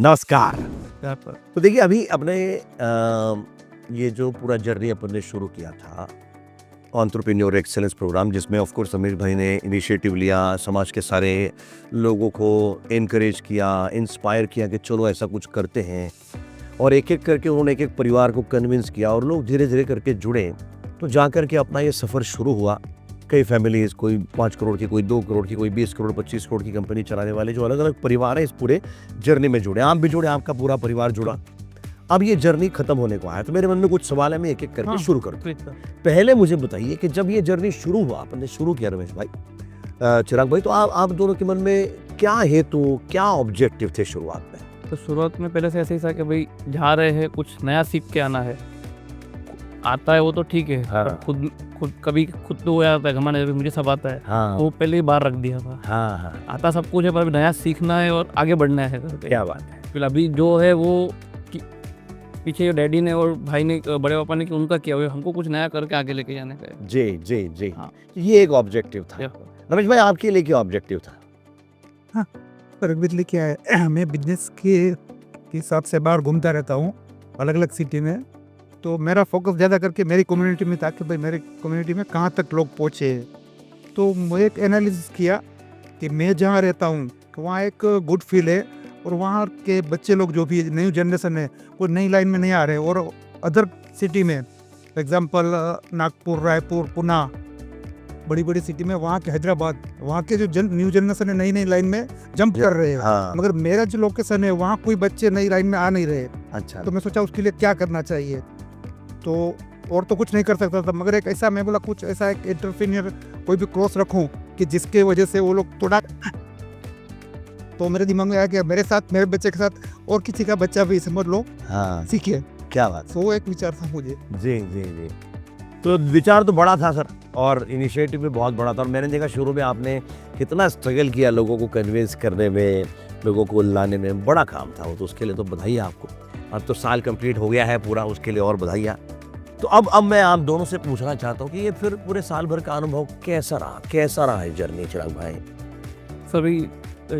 नमस्कार। यहाँ पर तो देखिए अभी अपने ये जो पूरा जर्नी अपन ने शुरू किया था एंटरप्रेन्योर एक्सेलेंस प्रोग्राम, जिसमें ऑफ कोर्स समीर भाई ने इनिशिएटिव लिया, समाज के सारे लोगों को एनकरेज किया, इंस्पायर किया कि चलो ऐसा कुछ करते हैं, और एक एक करके उन्होंने एक एक परिवार को कन्विंस किया और लोग धीरे धीरे करके जुड़े, तो जा करके अपना ये सफ़र शुरू हुआ। कई फैमिलीज़, कोई 5 करोड़ की, कोई 2 करोड़ की, कोई 20 करोड़ 25 करोड़ की कंपनी चलाने वाले जो अलग अलग परिवार हैं इस पूरे जर्नी में जुड़े। आप भी जुड़े, आपका पूरा परिवार जुड़ा। अब ये जर्नी खत्म होने को आया, तो मेरे मन में कुछ सवाल है, मैं एक एक करके शुरू करूँ। पहले मुझे बताइए कि जब ये जर्नी शुरू हुआ, आपने शुरू किया रमेश भाई, चिराग भाई, तो आप दोनों के मन में क्या हेतु, क्या ऑब्जेक्टिव थे शुरुआत में? तो शुरुआत में पहले से ऐसे ही था कि भाई जा रहे हैं, कुछ नया सीख के आना है। आता है वो तो ठीक है, हाँ। पर खुद तो हो जाता है घमंड, मुझे सब आता है, हाँ वो पहले ही बाहर रख दिया था। हाँ, आता सब कुछ है, पर अभी नया सीखना है और आगे बढ़ना है करके। क्या बात है। फिर अभी जो है वो पीछे जो डैडी ने और भाई ने, बड़े पापा ने, उनका किया हुआ है, हमको कुछ नया करके आगे लेके जाने का है। जी जी जी, हाँ। ये एक ऑब्जेक्टिव था। रमेश भाई, आपके लिए क्या ऑब्जेक्टिव था? हाँ, पर बिजली क्या है, मैं बिजनेस के हिसाब से बाहर घूमता रहता हूँ अलग अलग सिटी में, तो मेरा फोकस ज़्यादा करके मेरी कम्युनिटी में था कि भाई मेरी कम्युनिटी में कहाँ तक लोग पहुँचे। तो मैं एक एनालिसिस किया कि मैं जहाँ रहता हूँ तो वहाँ एक गुड फील है, और वहाँ के बच्चे लोग जो भी न्यू जनरेशन है वो नई लाइन में नहीं आ रहे, और अदर सिटी में फॉर एग्जांपल नागपुर, रायपुर, पुणे, बड़ी बड़ी सिटी में, वहाँ के हैदराबाद, वहाँ के जो न्यू जनरेशन है नई नई लाइन में जंप कर रहे हैं। हाँ। मगर मेरा जो लोकेशन है वहाँ कोई बच्चे नई लाइन में आ नहीं रहे। अच्छा। तो मैं सोचा उसके लिए क्या करना चाहिए, तो और तो कुछ नहीं कर सकता था, मगर एक ऐसा मैं बोला कुछ ऐसा एक एंटरप्रेन्योर कोई भी क्रॉस रखूं कि जिसके वजह से वो लोग थोड़ा, तो मेरे दिमाग में आया कि मेरे साथ, मेरे बच्चे के साथ और किसी का बच्चा भी समझ लो हाँ, सीखे। क्या बात। तो वो एक विचार था मुझे। जी जी जी, तो विचार तो बड़ा था सर, और इनिशिएटिव भी बहुत बड़ा था, और मैंने देखा शुरू में आपने कितना स्ट्रगल किया लोगों को कन्विंस करने में, लोगों को लाने में, बड़ा काम था वो, तो उसके लिए तो बधाई आपको। अब तो साल कंप्लीट हो गया है पूरा, उसके लिए और बधाई। तो अब मैं आप दोनों से पूछना चाहता हूँ कि ये फिर पूरे साल भर का अनुभव कैसा रहा है जर्नी, चिराग भाई? सभी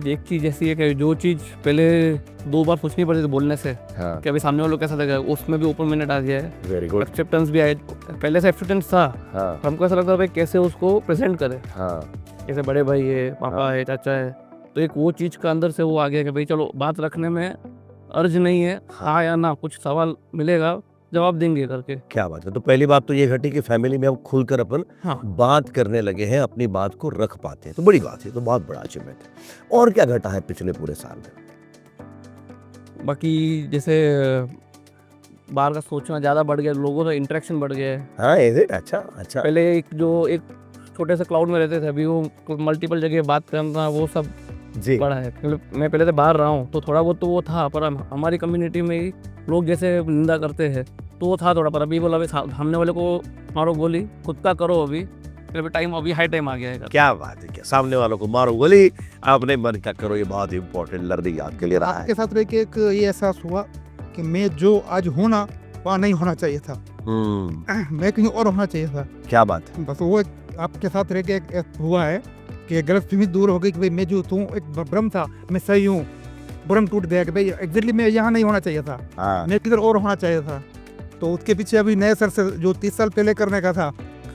एक चीज़ ऐसी है कि जो चीज़ पहले 2 बार सोचनी पड़ती थी बोलने से, हाँ, कि अभी सामने वालों को कैसा लगा, उसमें भी ऊपर मैंने डाल दिया है। Very good. एक्सेप्टेंस भी आए, पहले से एक्सेप्टेंस था, हाँ हमको ऐसा लगता था भाई कैसे उसको प्रेजेंट करें, हाँ, जैसे बड़े भाई है, पापा है, चाचा है, तो एक वो चीज़ का अंदर से वो आ गया कि भाई चलो बात रखने में अर्ज नहीं है, हाँ या ना, कुछ सवाल मिलेगा जवाब देंगे करके। क्या बात है। तो पहली बात तो ये घटी कि फैमिली में अब खुलकर अपन हाँ, बात करने लगे हैं, अपनी बात को रख पाते हैं, तो बड़ी बात है, तो बहुत बड़ा अचीवमेंट है। और क्या घटा है पिछले पूरे साल में? बाकी जैसे बाहर का सोचना ज़्यादा बढ़ गया, लोगों से इंटरेक्शन बढ़ गया है। हाँ, अच्छा अच्छा। पहले एक छोटे से क्लाउड में रहते थे, अभी वो मल्टीपल जगह बात करना, वो सब जी बड़ा है। मैं पहले से बाहर रहा हूँ तो थोड़ा बहुत तो वो था, पर हमारी कम्युनिटी में ही लोग जैसे निंदा करते हैं तो वो था थोड़ा, पर अभी बोला भाई हमने वाले को मारो गोली, खुद का करो अभी टाइम, अभी हाई टाइम आ गया है। क्या बात है, क्या सामने वालों को मारो गोली, अपने मन का करो, ये बहुत इंपॉर्टेंट लर्निंग आपके लिए रहा है। आपके साथ रह के एक ये एहसास हुआ कि मैं जो आज हूँ ना वहाँ नहीं होना चाहिए था, मैं कहीं और होना चाहिए था। क्या बात है। बस वो आपके साथ रह के एक हुआ है कि गलतफहमी दूर हो गई कि भाई मैं जो हूँ, एक भ्रम था मैं सही हूँ, भ्रम टूट गया कि भाई एग्जैक्टली मैं यहाँ नहीं होना चाहिए था, हाँ, मैं किधर और होना चाहिए था। तो उसके पीछे अभी नए सर से जो 30 साल पहले करने का था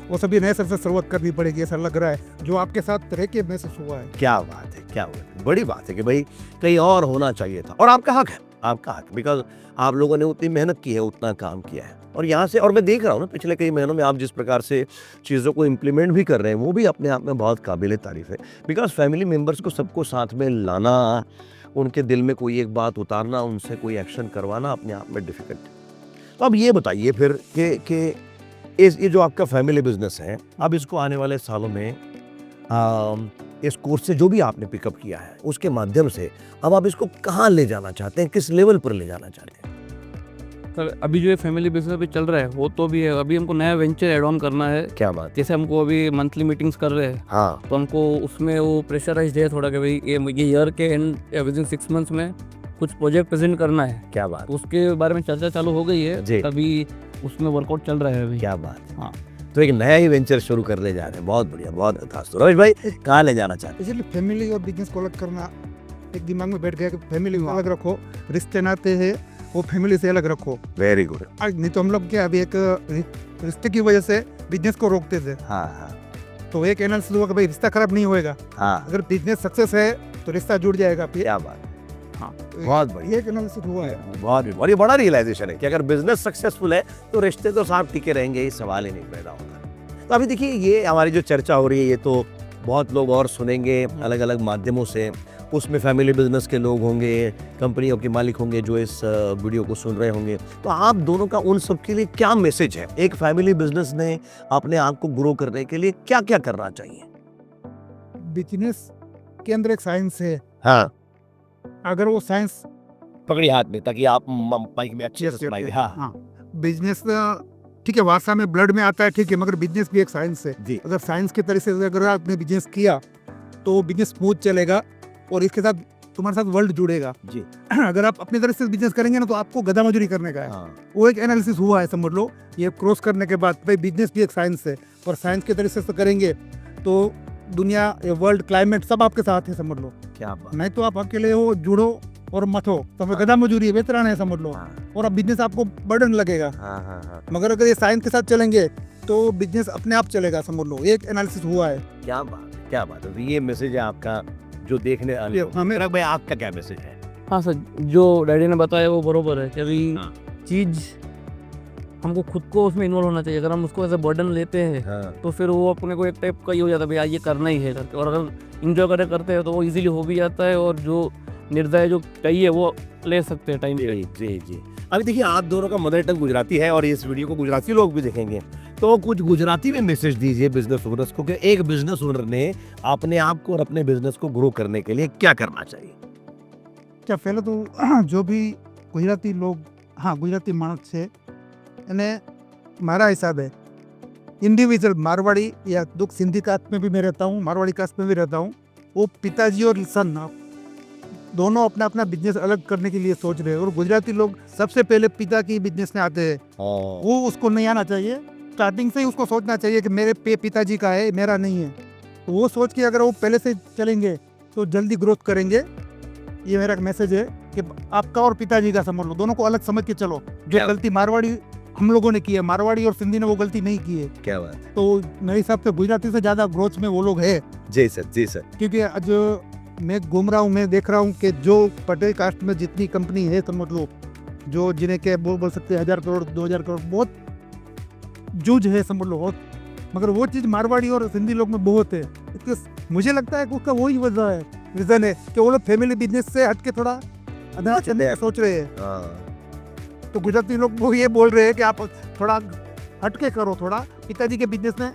वो सभी नए सर से शुरुआत करनी पड़ेगी, ऐसा लग रहा है, जो आपके साथ रह के महसूस हुआ है। क्या बात है, क्या बात है। बड़ी बात है कि भाई कहीं और होना चाहिए था, और आपका हक है, आपका हक, बिकॉज आप लोगों ने उतनी मेहनत की है, उतना काम किया है, और यहाँ से, और मैं देख रहा हूँ ना पिछले कई महीनों में आप जिस प्रकार से चीज़ों को इम्प्लीमेंट भी कर रहे हैं, वो भी अपने आप में बहुत काबिल तारीफ़ है। बिकॉज फैमिली मेम्बर्स को सबको साथ में लाना, उनके दिल में कोई एक बात उतारना, उनसे कोई एक्शन करवाना अपने आप में डिफ़िकल्ट है। तो अब ये बताइए फिर कि ये जो आपका फैमिली बिजनेस है, अब इसको आने वाले सालों में इस कोर्स से जो भी आपने पिकअप किया है उसके माध्यम से अब आप इसको कहाँ ले जाना चाहते हैं, किस लेवल पर ले जाना चाहते हैं? सर अभी जो ये फैमिली बिजनेस भी चल रहा है वो तो भी है, अभी हमको नया वेंचर एड ऑन करना है। क्या बात। जैसे हमको अभी मंथली मीटिंग्स कर रहे हैं, हाँ, तो हमको उसमें वो प्रेशराइज है थोड़ा कि भाई ये ईयर के एंड या विद इन 6 मंथ्स में कुछ प्रोजेक्ट प्रेजेंट करना है। क्या बात। उसके बारे में चर्चा चालू हो गई है, जी। अभी उसमें वर्कआउट चल रहा है अभी। क्या बात है। हाँ, तो एक नया ही वेंचर शुरू करने जा रहे हैं, बहुत बढ़िया, बहुत खास। तो रमेश भाई कहाँ ले जाना चाहते इसलिए फैमिली और बिजनेस को अलग करना एक दिमाग में बैठ गया कि फैमिली अलग रखो, रिश्ते नाते हैं वो फैमिली से अलग रखो। Very good. नहीं तो हम लोग क्या अभी एक रिश्ते की वजह से बिजनेस को रोकते थे, हाँ हाँ तो एक एनालिसिस हुआ कि भाई रिश्ता खराब नहीं होएगा, हाँ, अगर बिजनेस सक्सेस है तो रिश्ता जुड़ जाएगा फिर। क्या बात। हाँ, बहुत बढ़िया। ये एक एनालिसिस हुआ है। बहुत ये बड़ा रियलाइजेशन है कि अगर बिजनेस सक्सेसफुल है तो रिश्ते तो साथ टिके रहेंगे, ये सवाल ही नहीं पैदा होता। तो अभी देखिए ये हमारी जो चर्चा हो रही है ये तो बहुत लोग और सुनेंगे अलग अलग माध्यमों से, उसमें फैमिली बिजनेस के लोग होंगे, कंपनियों के मालिक होंगे जो इस वीडियो को सुन रहे होंगे। तो आप दोनों का उन सब के लिए क्या मैसेज है? एक फैमिली बिजनेस ने अपने आप को ग्रो करने के लिए क्या क्या करना चाहिए? बिजनेस के अंदर एक साइंस है, हाँ, अगर वो साइंस पकड़ी हाथ में ताकि आप माइक में अच्छे से सुनाइए। हाँ हाँ, बिजनेस ठीक है वासा में ब्लड में आता है, ठीक है, मगर बिजनेस भी एक साइंस है। जी, अगर साइंस की तरह से अगर आपने बिजनेस किया तो बिजनेस स्मूथ चलेगा और इसके साथ तुम्हारे साथ वर्ल्ड जुड़ेगा। जी, अगर आप अपनी तरह से बिजनेस करेंगे ना तो आपको गधा मजूरी करने का है। हाँ, वो एक एनालिसिस हुआ है, समझ लो। ये क्रॉस करने के बाद भाई बिजनेस भी एक साइंस है और साइंस के तरह से करेंगे तो दुनिया, वर्ल्ड, क्लाइमेट सब आपके साथ है, समझ लो। क्या बात। नहीं तो आप अकेले हो, जुड़ो और मत हो तो फिर गधा मजूरी है, वेतरान है, समझ लो, हाँ, और अब बिजनेस आपको बर्डन लगेगा। हाँ, हाँ, हाँ, मगर अगर ये साइंस के साथ चलेंगे तो बिजनेस अपने आप चलेगा, समझ लो। एक एनालिसिस हुआ है। क्या बात, क्या बात है। तो ये मैसेज है आपका जो देखने वाले ये हमें भाई, आपका क्या मैसेज है? हाँ सर, जो डैडी ने बताया वो बरोबर है कि अभी हाँ। चीज़ हमको खुद को उसमें इन्वॉल्व होना चाहिए। अगर हम उसको ऐसे बर्डन लेते हैं हाँ, तो फिर वो अपने को एक टाइप का ये हो जाता है, भैया ये करना ही है करके। और अगर इंजॉय करते हैं तो वो इजीली हो भी जाता है और जो निर्णय जो चाहिए वो ले सकते हैं टाइम पे। जी जी। अभी देखिए आप दोनों का मदर टंग गुजराती है और इस वीडियो को गुजराती लोग भी देखेंगे, तो कुछ गुजराती में मैसेज दीजिए बिजनेस ओनर्स को कि एक बिजनेस ओनर ने अपने आप को और अपने बिजनेस को ग्रो करने के लिए क्या करना चाहिए? क्या पहले तो जो भी गुजराती लोग, हाँ गुजराती मानस है એને મારા હિસાબે इंडिविजुअल मारवाड़ी या दुख सिंधी कास्ट में भी मैं रहता हूँ, मारवाड़ी कास्ट में भी रहता हूँ, वो पिताजी और सन दोनों अपना अपना बिजनेस अलग करने के लिए सोच रहे हैं। और गुजराती लोग सबसे पहले पिता की बिजनेस में आते हैं, वो उसको नहीं आना चाहिए। स्टार्टिंग से ही उसको सोचना चाहिए कि मेरे पे पिताजी का है, मेरा नहीं है। तो वो सोच के अगर वो पहले से चलेंगे तो जल्दी ग्रोथ करेंगे। ये मेरा मैसेज है कि आपका और पिताजी का समझ लो, दोनों को अलग समझ के चलो। जो गलती मारवाड़ी हम लोगों ने की है, मारवाड़ी और सिंधी ने वो गलती नहीं की है। क्या बात। तो मेरे हिसाब से गुजराती से ज़्यादा ग्रोथ में वो लोग है। जी सर, जी सर। क्योंकि आज मैं घूम रहा हूँ, मैं देख रहा हूँ कि जो पटेल कास्ट में जितनी कंपनी है, समझ लो, जो जिन्हें के बोल सकते हैं 1000 करोड़ 2000 करोड़, बहुत जूझ है, समझ लो बहुत। मगर वो चीज़ मारवाड़ी और सिंधी लोग में बहुत है। मुझे लगता है कि उसका वही वजह है, रीज़न है कि वो लोग फैमिली बिजनेस से हट के थोड़ा अदा चलने का सोच रहे हैं। तो गुजराती लोग वो ये बोल रहे हैं कि आप थोड़ा हटके करो, थोड़ा पिताजी के बिजनेस में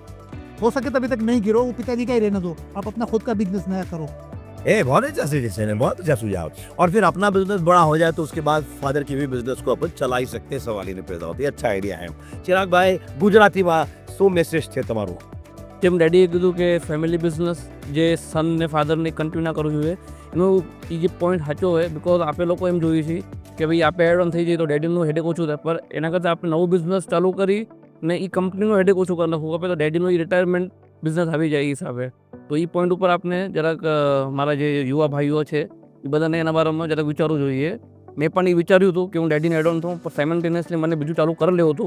हो सके तभी तक नहीं गिरो, वो पिताजी का ही रहने दो, आप अपना खुद का बिजनेस नया करो। बहुत अच्छा सजेशन है, बहुत अच्छा सुझाव। और फिर अपना बिजनेस बड़ा हो जाए तो उसके बाद फादर की भी बिजनेस को अपन चला ही सकते हैं, सवाल ही नहीं पैदा होती। अच्छा आइडिया है। चिराग भाई, गुजरातीમાં શું મેસેજ છે તમારો? જેમ ડેડીએ કીધું કે ફેમિલી બિઝનેસ જે સન ને ફાધરને કન્ટિન્યુ ના કરવું જોઈએ, એનો એ જે પોઈન્ટ સાચો હોય। બિકોઝ આપણે લોકો એમ જોઈએ છીએ કે ભાઈ આપણે એડ ઓન થઈ જઈએ તો ડેડીનું હેડેક ઓછું થાય, પર એના કરતાં આપણે નવું બિઝનેસ ચાલુ કરી ને એ કંપનીનું હેડેક ઓછું કરી નાખવું આપણે, તો ડેડીનું એ રિટાયરમેન્ટ બિઝનેસ આવી જાય એ હિસાબે। તો એ પોઈન્ટ ઉપર આપણે જરાક મારા જે યુવા ભાઈઓ છે એ બધાને એના બારામાં જરાક વિચારવું જોઈએ। મેં પણ એ વિચાર્યું હતું કે હું ડેડીને એડ ઓન થઉં, પણ સાયમલ્ટેનિયસલી મને બીજું ચાલુ કરી લેવું હતું,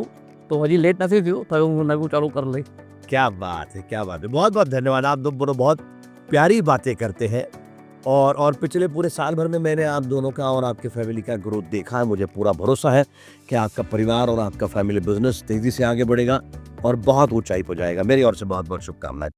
તો હજી લેટ નથી થયું, તો હું નવું ચાલુ કરી લઈ। क्या बात है, क्या बात है। बहुत बहुत धन्यवाद। आप दोनों बहुत प्यारी बातें करते हैं और पिछले पूरे साल भर में मैंने आप दोनों का और आपके फैमिली का ग्रोथ देखा है। मुझे पूरा भरोसा है कि आपका परिवार और आपका फैमिली बिजनेस तेजी से आगे बढ़ेगा और बहुत ऊंचाई पर जाएगा। मेरी ओर से बहुत बहुत शुभकामनाएं।